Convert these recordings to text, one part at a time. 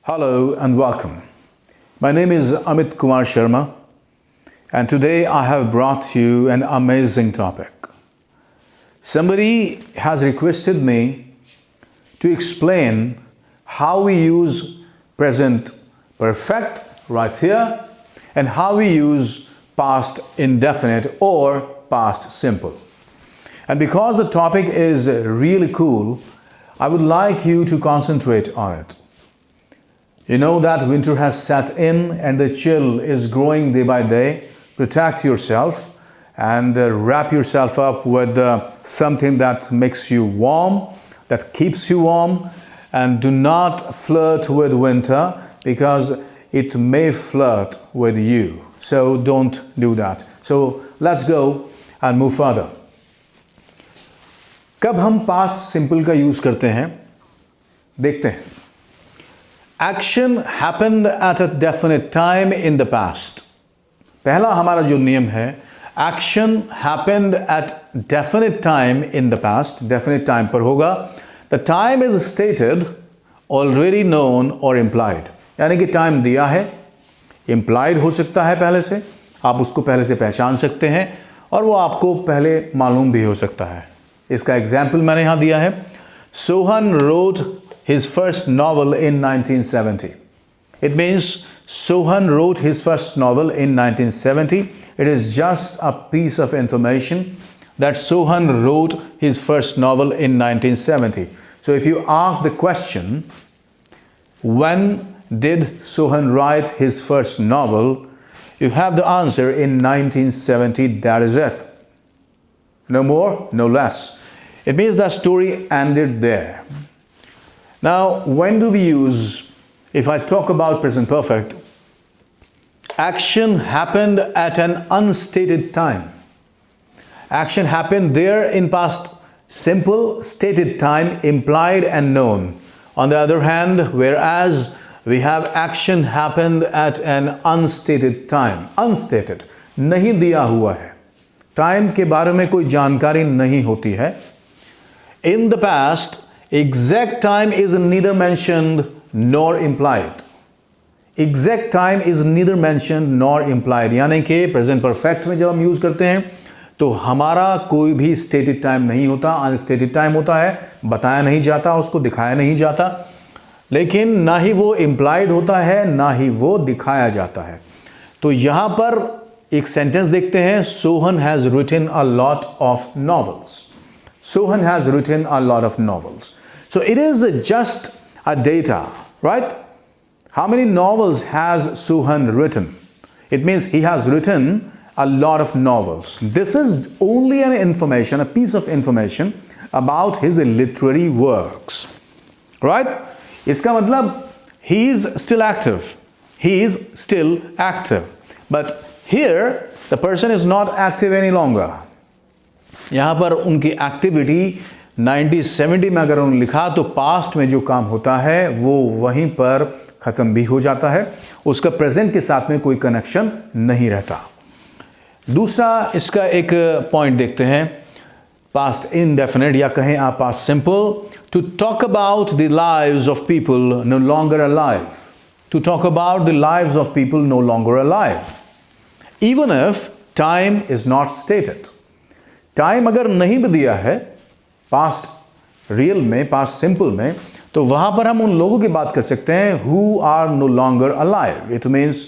Hello and welcome. My name is Amit Kumar Sharma, and today I have brought you an amazing topic. Somebody has requested me to explain how we use present perfect right here and how we use past indefinite or past simple. And because the topic is really cool, I would like you to concentrate on it. You know that winter has set in and the chill is growing day by day. Protect yourself and wrap yourself up with something that makes you warm, that keeps you warm, and do not flirt with winter because it may flirt with you. So don't do that. So let's go and move further. कब हम past simple का use करते हैं? देखते हैं. Action happened at a definite time in the past. पहला हमारा जो नियम है, action happened at definite time in the past. Definite time पर होगा. The time is stated, already known or implied. यानी कि time दिया है, implied हो सकता है पहले से, आप उसको पहले से पहचान सकते हैं और वो आपको पहले मालूम भी हो सकता है. इसका एग्जाम्पल मैंने यहाँ दिया है. Sohan wrote his first novel in 1970. It means Sohan wrote his first novel in 1970. It is just a piece of information that Sohan wrote his first novel in 1970. So if you ask the question, when did Sohan write his first novel? You have the answer in 1970. That is it. No more, no less. It means the story ended there. Now, when do we use, if I talk about present perfect, action happened at an unstated time. Action happened there in past simple, stated time, implied and known. On the other hand, whereas we have action happened at an unstated time. Unstated, नहीं दिया हुआ है. Time के बारे में कोई जानकारी नहीं होती है. In the past, exact time is neither mentioned nor implied. Exact time is neither mentioned nor implied. यानी कि present perfect में जब हम यूज करते हैं तो हमारा कोई भी stated time नहीं होता, unstated time होता है, बताया नहीं जाता, उसको दिखाया नहीं जाता, लेकिन ना ही वो implied होता है ना ही वो दिखाया जाता है. तो यहाँ पर एक सेंटेंस देखते हैं. Sohan has written a lot of novels. Sohan has written a lot of novels. So it is just a data, right? How many novels has Sohan written? It means he has written a lot of novels. This is only an information, a piece of information about his literary works, right? इसका मतलब he is still active. He is still active. But here the person is not active any longer. यहाँ पर उनकी activity 1970 में अगर उन्होंने लिखा तो पास्ट में जो काम होता है वो वहीं पर ख़त्म भी हो जाता है. उसका प्रेजेंट के साथ में कोई कनेक्शन नहीं रहता. दूसरा इसका एक पॉइंट देखते हैं. पास्ट इनडेफिनिट या कहें आप past simple. To talk about the lives of people no longer alive. To talk about the lives of people no longer alive. Even if time is not stated. Time अगर नहीं भी दिया है past real में, past simple में, तो वहां पर हम उन लोगों की बात कर सकते हैं who are no longer alive. It means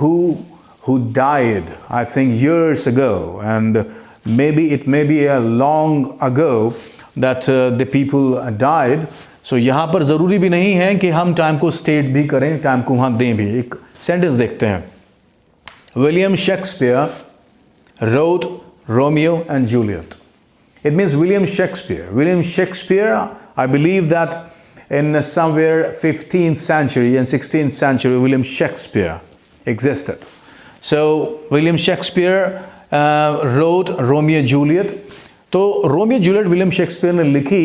who died, I think, years ago, and maybe it may be a long ago that the people died. So यहाँ पर ज़रूरी भी नहीं है कि हम टाइम को स्टेट भी करें, टाइम को वहाँ दें भी. एक सेंटेंस देखते हैं. William Shakespeare wrote Romeo and Juliet. It means William Shakespeare. William Shakespeare, I believe that in somewhere 15th century and 16th century, William Shakespeare existed. So William Shakespeare wrote Romeo and Juliet. तो Romeo and Juliet William Shakespeare ने लिखी.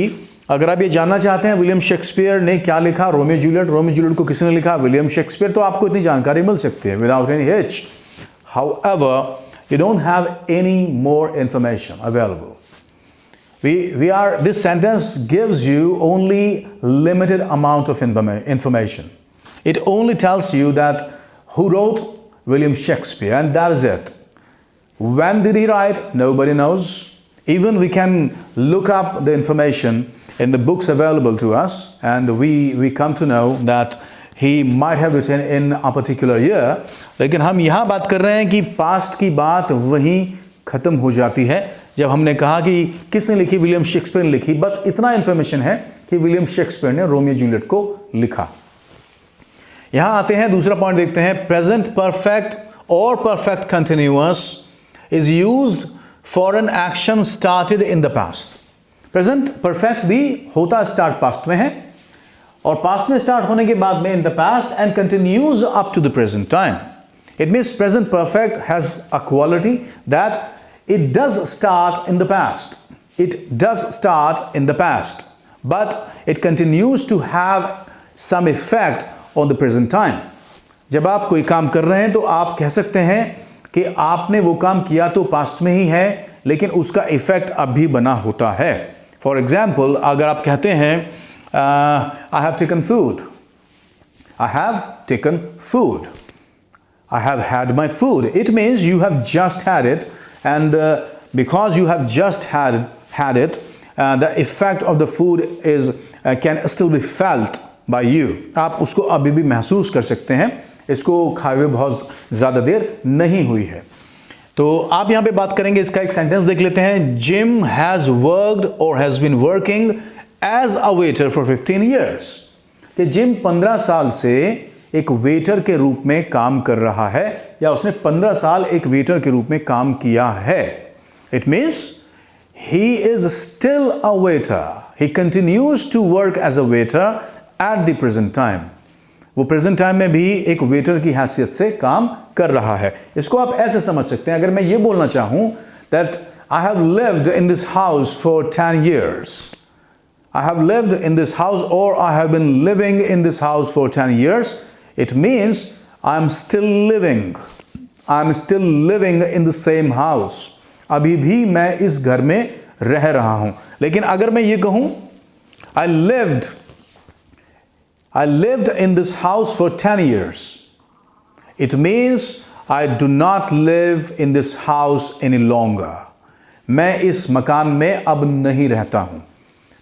अगर आप ये जानना चाहते हैं William Shakespeare ने क्या लिखा, रोमियो जूलियट, रोमियो जूलियट को किसने लिखा, विलियम शेक्सपियर, तो आपको इतनी जानकारी मिल सकती है without any hitch. However, you don't have any more information available. This sentence gives you only limited amount of information. It only tells you that who wrote William Shakespeare, and that is it. When did he write? Nobody knows. Even we can look up the information in the books available to us, and we come to know that he might have written in a particular year. लेकिन हम यहाँ बात कर रहे हैं कि past की बात वहीं ख़त्म हो जाती है जब हमने कहा कि किसने लिखी, विलियम शेक्सपियर ने लिखी। बस इतना इन्फॉर्मेशन है कि विलियम शेक्सपियर ने रोमियो जूलियट को लिखा। यहाँ आते हैं, दूसरा पॉइंट देखते हैं। प्रेजेंट परफेक्ट और perfect continuous is used for an action started in the past. Present perfect भी होता स्टार्ट पास्ट में है, और पास्ट में स्टार्ट होने के बाद में in the past and continues up to the present time. It means present perfect has a quality that it does start in the past, it does start in the past, but it continues to have some effect on the present time. जब आप कोई काम कर रहे हैं तो आप कह सकते हैं कि आपने वो काम किया तो पास्ट में ही है, लेकिन उसका इफेक्ट अभी बना होता है। फॉर एग्जाम्पल, अगर आप कहते हैं I have taken food, I have taken food, I have had my food, it means you have just had it, and because you have just had it, the effect of the food is can still be felt by you. आप उसको अभी भी महसूस कर सकते हैं, इसको खाए हुए बहुत ज़्यादा देर नहीं हुई है। तो आप यहाँ पे बात करेंगे, इसका एक सेंटेंस देख लेते हैं। जिम हैज़ वर्कड और has been working as a waiter for 15 years। कि जिम 15 साल से एक वेटर के रूप में काम कर रहा है, या उसने 15 साल एक वेटर के रूप में काम किया है। It means he is still a waiter, he continues to work as a waiter at the present time. वो प्रेजेंट टाइम में भी एक वेटर की हैसियत से काम कर रहा है। इसको आप ऐसे समझ सकते हैं, अगर मैं ये बोलना चाहूं that I have lived in this house for 10 years, I have lived in this house, or I have been living in this house for 10 years, it means I am still living. I am still living in the same house. अभी भी मैं इस घर में रह रहा हूं। लेकिन अगर मैं ये कहूं I lived in this house for 10 years, it means I do not live in this house any longer. मैं इस मकान में अब नहीं रहता हूं।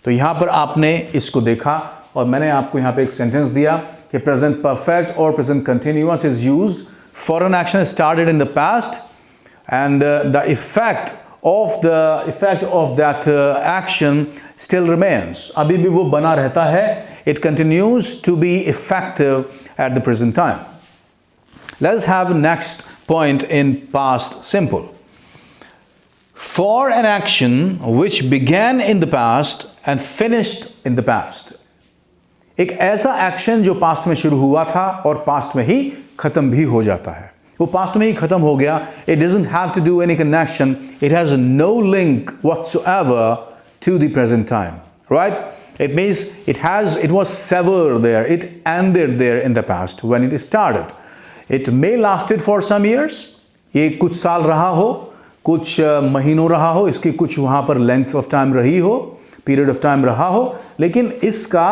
तो यहां पर आपने इसको देखा, और मैंने आपको यहां पे एक सेंटेंस दिया कि प्रेजेंट परफेक्ट और present continuous is used for an action started in the past, and the effect of that action still remains. अभी भी वो बना रहता है, it continues to be effective at the present time. Let's have next point in past simple. For an action which began in the past and finished in the past, एक ऐसा action जो past में शुरू हुआ था और past में ही खत्म भी हो जाता है। वो पास्ट में ही खत्म हो गया। It doesn't have to do any connection. It has no link whatsoever to the present time, right? It means it was severed there. It ended there in the past when it started. It may lasted for some years. ये कुछ साल रहा हो, कुछ महीनों रहा हो, इसकी कुछ वहाँ पर लेंथ ऑफ टाइम रही हो, पीरियड ऑफ टाइम रहा हो, लेकिन इसका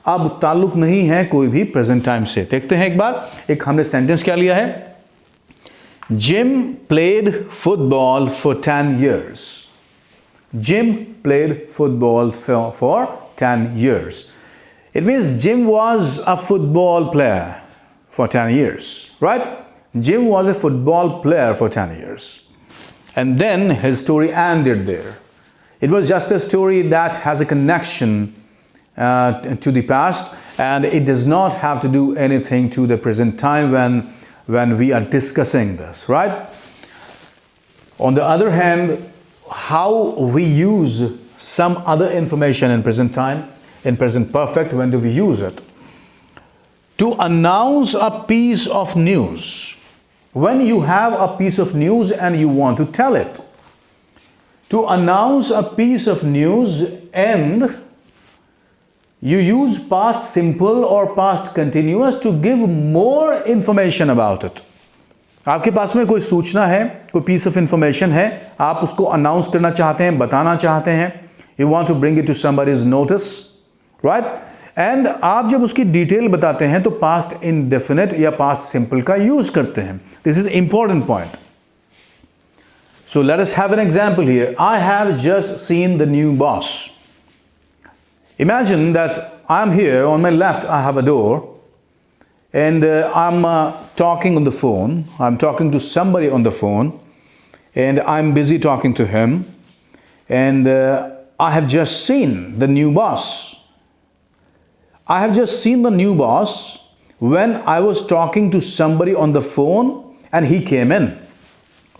अब ताल्लुक नहीं है कोई भी प्रेजेंट टाइम से। देखते हैं एक बार, एक हमने सेंटेंस क्या लिया है। Gym played football for 10 years. Jim played football for 10 years. It means Jim was a football player for 10 years, right? Jim was a football player for 10 years. And then his story ended there. It was just a story that has a connection to the past, and it does not have to do anything to the present time when we are discussing this, right? On the other hand, how we use some other information in present time, in present perfect, when do we use it? To announce a piece of news. When you have a piece of news and you want to tell it. To announce a piece of news, and you use past simple or past continuous to give more information about it. आपके पास में कोई सूचना है, कोई piece of information है, आप उसको announce करना चाहते हैं, बताना चाहते हैं, you want to bring it to somebody's notice, right? And आप जब उसकी डिटेल बताते हैं तो पास्ट इंडेफिनिट या पास्ट सिंपल का यूज करते हैं. This is important point. So let us have an example here. I have just seen the new boss. Imagine that I'm here, on my left I have a door, and I'm talking on the phone. I'm talking to somebody on the phone, and I'm busy talking to him, and I have just seen the new boss. I have just seen the new boss when I was talking to somebody on the phone and he came in.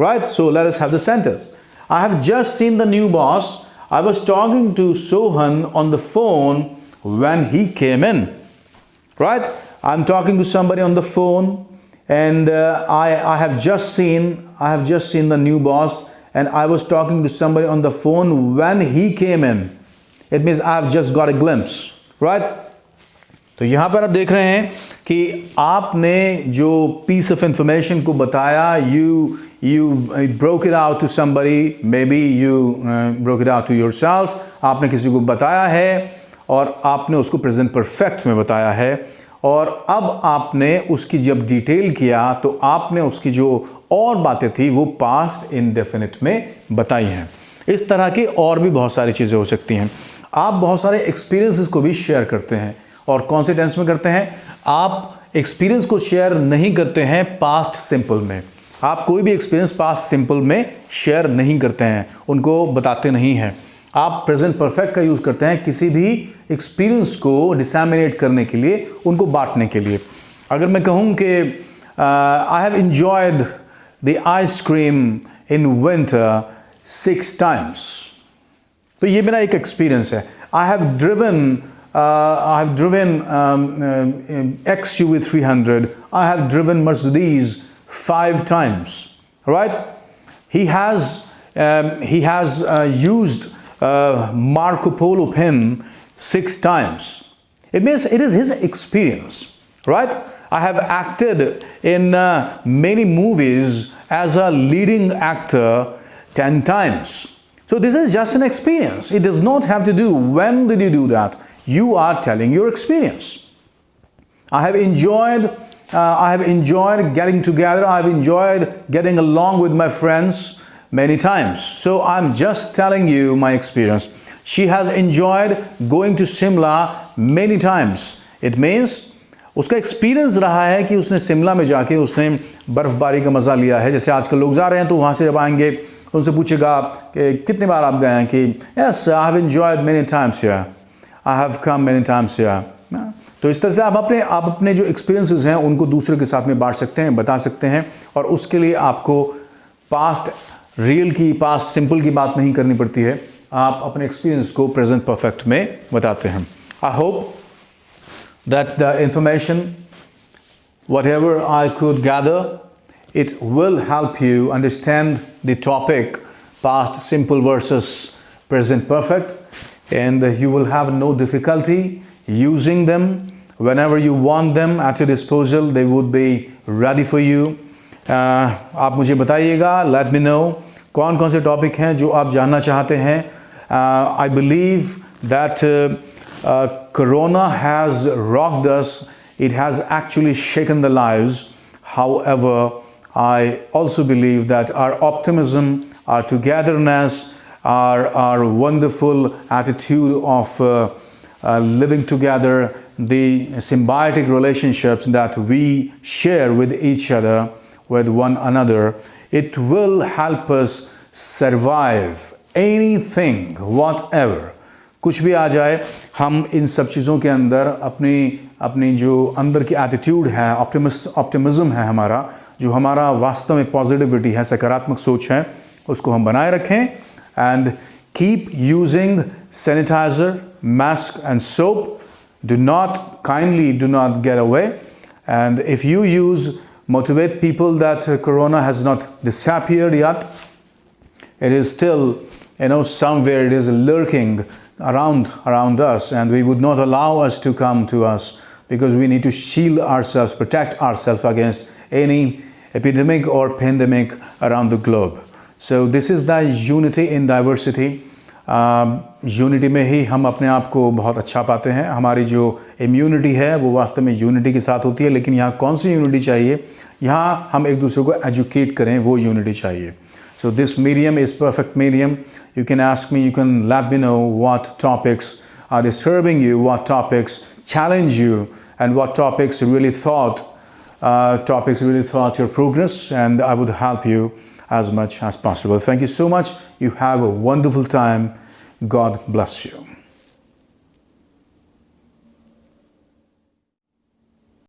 Right? So let us have the sentence. I have just seen the new boss. I was talking to Sohan on the phone when he came in. Right? I'm talking to somebody on the phone, and I have just seen the new boss, and I was talking to somebody on the phone when he came in. It means I have just got a glimpse. Right? तो यहाँ पर आप देख रहे हैं कि आपने जो piece of information को बताया, you broke it out to somebody, maybe you broke it out to yourself. आपने किसी को बताया है और आपने उसको present perfect में बताया है, और अब आपने उसकी जब डिटेल किया तो आपने उसकी जो और बातें थी वो past indefinite में बताई हैं. इस तरह की और भी बहुत सारी चीज़ें हो सकती हैं. आप बहुत सारे एक्सपीरियंसेस को भी शेयर करते हैं, और कौन से टेंस में करते हैं? आप एक्सपीरियंस को शेयर नहीं करते हैं पास्ट सिंपल में. आप कोई भी एक्सपीरियंस पास्ट सिंपल में शेयर नहीं करते हैं, उनको बताते नहीं हैं. आप प्रेजेंट परफेक्ट का यूज़ करते हैं किसी भी एक्सपीरियंस को डिसैमिनेट करने के लिए, उनको बांटने के लिए. अगर मैं कहूँ कि I have enjoyed the ice cream in winter 6 times, तो ये मेरा एक एक्सपीरियंस है. I have driven XUV 300. I have driven Mercedes 5 times. Right? He has used Marco Polo pen 6 times. It means it is his experience. Right? I have acted in many movies as a leading actor 10 times. So this is just an experience. It does not have to do when did you do that. You are telling your experience. I have enjoyed getting together. I have enjoyed getting along with my friends many times. So I'm just telling you my experience. She has enjoyed going to Shimla many times. It means उसका experience रहा है कि उसने शिमला में जाके उसने बर्फबारी का मज़ा लिया है. जैसे आजकल लोग जा रहे हैं तो वहाँ से जब आएंगे तो उनसे पूछेगा कि कितनी बार आप गए हैं, कि yes, I have enjoyed many times here. I have come many times here. तो इस तरह से आप अपने जो एक्सपीरियंसेस हैं उनको दूसरे के साथ में बांट सकते हैं, बता सकते हैं, और उसके लिए आपको पास्ट रियल की, पास्ट सिंपल की बात नहीं करनी पड़ती है. आप अपने एक्सपीरियंस को प्रेजेंट परफेक्ट में बताते हैं. I hope that the information, whatever I could gather, it will help you understand the topic past simple versus present perfect, and you will have no difficulty using them. Whenever you want them at your disposal, they would be ready for you. आप मुझे बताइएगा, let me know कौन कौन से topic हैं जो आप जानना चाहते हैं. I believe that Corona has rocked us. It has actually shaken the lives. However, I also believe that our optimism, our togetherness, our wonderful attitude of living together, the symbiotic relationships that we share with each other, with one another, it will help us survive anything, whatever. कुछ भी आ जाए, हम इन सब चीज़ों के अंदर अपनी जो अंदर की एटीट्यूड है, ऑप्टिमिज्म है हमारा, जो हमारा वास्तव में पॉजिटिविटी है, सकारात्मक सोच है, उसको हम बनाए रखें. And keep using sanitiser, mask and soap. Do not get away. And if you use, motivate people that corona has not disappeared yet. It is still, somewhere it is lurking around us, and we would not allow us to come to us, because we need to shield ourselves, protect ourselves against any epidemic or pandemic around the globe. So this is the unity in diversity. Unity में ही हम अपने आप को बहुत अच्छा पाते हैं। हमारी जो इम्यूनिटी है वो वास्तव में यूनिटी के साथ होती है, लेकिन यहाँ कौन सी यूनिटी चाहिए? यहाँ हम एक दूसरे को एजुकेट करें, वो यूनिटी चाहिए। So this medium is perfect medium. You can ask me, you can let me know what topics are disturbing you, what topics challenge you, and what topics really thought your progress, and I would help you as much as possible. Thank you so much. You have a wonderful time. God bless you.